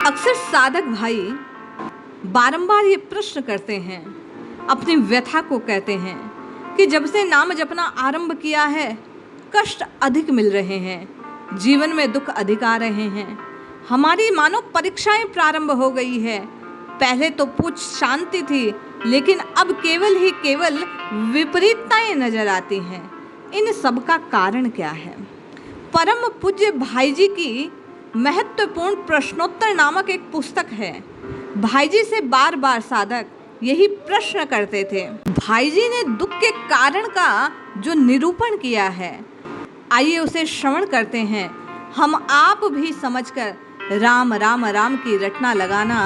अक्सर साधक भाई बारंबार ये प्रश्न करते हैं, अपनी व्यथा को कहते हैं कि जब से नाम जपना आरंभ किया है कष्ट अधिक मिल रहे हैं, जीवन में दुख अधिक आ रहे हैं। हमारी मानो परीक्षाएं प्रारंभ हो गई है। पहले तो कुछ शांति थी, लेकिन अब केवल विपरीतताएं नजर आती हैं। इन सब का कारण क्या है? परम पूज्य भाई जी की महत्वपूर्ण प्रश्नोत्तर नामक एक पुस्तक है। भाई जी से बार बार साधक यही प्रश्न करते थे। भाई जी ने दुख के कारण का जो निरूपण किया है, आइए उसे श्रवण करते हैं। हम आप भी समझकर राम राम राम की रटना लगाना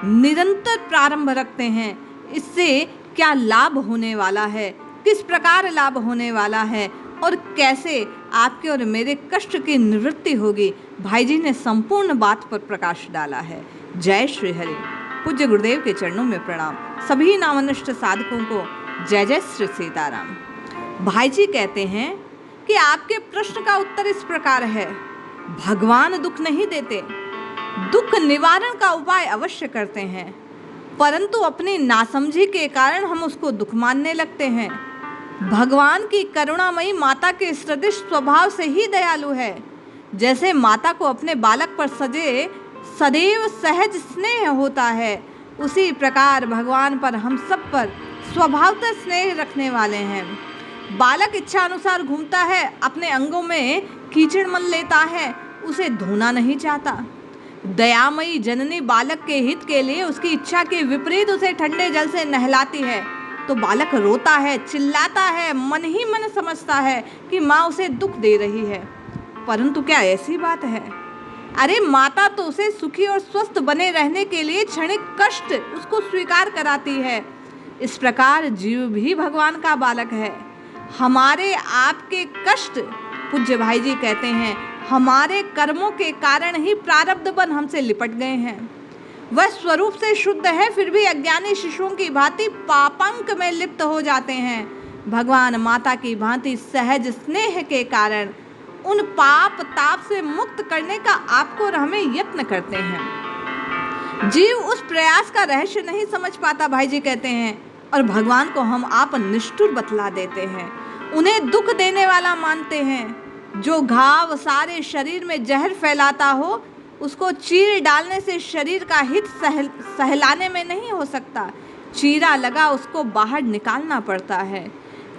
निरंतर प्रारंभ रखते हैं। इससे क्या लाभ होने वाला है, किस प्रकार लाभ होने वाला है और कैसे आपके और मेरे कष्ट की निवृत्ति होगी, भाई जी ने संपूर्ण बात पर प्रकाश डाला है। जय श्री हरि। पूज्य गुरुदेव के चरणों में प्रणाम। सभी नामनिष्ठ साधकों को जय जय श्री सीताराम। भाई जी कहते हैं कि आपके प्रश्न का उत्तर इस प्रकार है, भगवान दुख नहीं देते, दुख निवारण का उपाय अवश्य करते हैं, परंतु अपनी नासमझी के कारण हम उसको दुख मानने लगते हैं। भगवान की करुणामयी माता के सदृश स्वभाव से ही दयालु है। जैसे माता को अपने बालक पर सदैव सहज स्नेह होता है, उसी प्रकार भगवान पर हम सब पर स्वभावतः स्नेह रखने वाले हैं। बालक इच्छा अनुसार घूमता है, अपने अंगों में कीचड़ मल लेता है, उसे धोना नहीं चाहता। दयामयी जननी बालक के हित के लिए उसकी इच्छा के विपरीत उसे ठंडे जल से नहलाती है, तो बालक रोता है, चिल्लाता है, मन ही मन समझता है कि माँ उसे दुख दे रही है। परंतु क्या ऐसी बात है? अरे माता तो उसे सुखी और स्वस्थ बने रहने के लिए क्षणिक कष्ट उसको स्वीकार कराती है। इस प्रकार जीव भी भगवान का बालक है। हमारे आपके कष्ट, पूज्य भाई जी कहते हैं, हमारे कर्मों के कारण ही प्रारब्ध बन हमसे लिपट गए हैं। वह स्वरूप से शुद्ध है, फिर भी अज्ञानी शिशुओं की भांति पापंक में लिप्त हो जाते हैं। भगवान माता की भांति सहज स्नेह के कारण उन पाप ताप से मुक्त करने का आपको और हमें यत्न करते हैं। जीव उस प्रयास का रहस्य नहीं समझ पाता, भाई जी कहते हैं, और भगवान को हम आप निष्ठुर बतला देते हैं, उन्हें दुख देने वाला मानते हैं। जो घाव सारे शरीर में जहर फैलाता हो, उसको चीर डालने से शरीर का हित सहलाने में नहीं हो सकता। चीरा लगा उसको बाहर निकालना पड़ता है।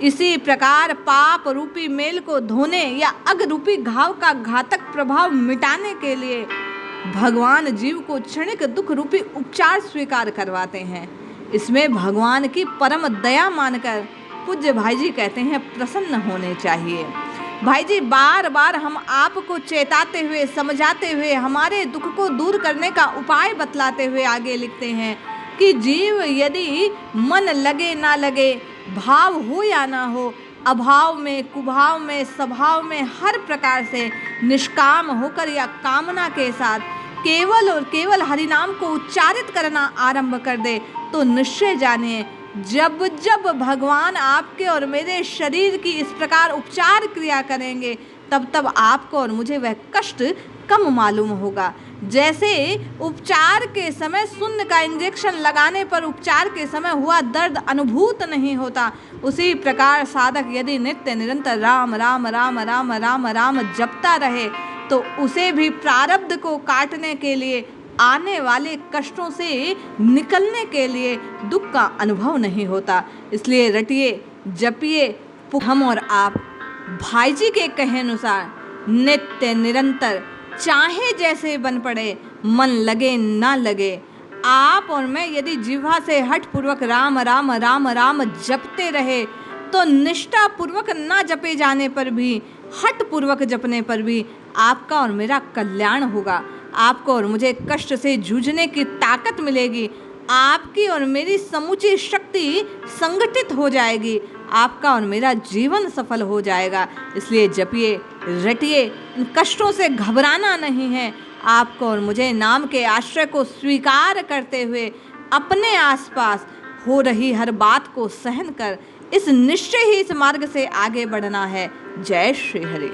इसी प्रकार पाप रूपी मेल को धोने या अग रूपी घाव का घातक प्रभाव मिटाने के लिए भगवान जीव को क्षणिक दुख रूपी उपचार स्वीकार करवाते हैं। इसमें भगवान की परम दया मानकर पूज्य भाई जी कहते हैं प्रसन्न होने चाहिए। भाई जी बार बार हम आपको चेताते हुए, समझाते हुए, हमारे दुख को दूर करने का उपाय बतलाते हुए आगे लिखते हैं कि जीव यदि मन लगे ना लगे, भाव हो या ना हो, अभाव में, कुभाव में, स्वभाव में, हर प्रकार से निष्काम होकर या कामना के साथ केवल और केवल हरिनाम को उच्चारित करना आरंभ कर दे, तो निश्चय जानिए जब जब भगवान आपके और मेरे शरीर की इस प्रकार उपचार क्रिया करेंगे, तब तब आपको और मुझे वह कष्ट कम मालूम होगा। जैसे उपचार के समय शून्य का इंजेक्शन लगाने पर उपचार के समय हुआ दर्द अनुभूत नहीं होता, उसी प्रकार साधक यदि नित्य निरंतर राम राम राम राम राम राम जपता रहे, तो उसे भी प्रारब्ध को काटने के लिए, आने वाले कष्टों से निकलने के लिए दुख का अनुभव नहीं होता। इसलिए रटिए, जपिए, हम और आप भाई जी के कहे अनुसार नित्य निरंतर, चाहे जैसे बन पड़े, मन लगे ना लगे, आप और मैं यदि जिह्वा से हठ पूर्वक राम राम राम राम जपते रहे, तो निष्ठा पूर्वक ना जपे जाने पर भी, हठ पूर्वक जपने पर भी आपका और मेरा कल्याण होगा। आपको और मुझे कष्ट से जूझने की ताकत मिलेगी। आपकी और मेरी समूची शक्ति संगठित हो जाएगी। आपका और मेरा जीवन सफल हो जाएगा। इसलिए जपिए, रटिए, इन कष्टों से घबराना नहीं है। आपको और मुझे नाम के आश्रय को स्वीकार करते हुए अपने आसपास हो रही हर बात को सहन कर इस निश्चय ही इस मार्ग से आगे बढ़ना है। जय श्री हरि।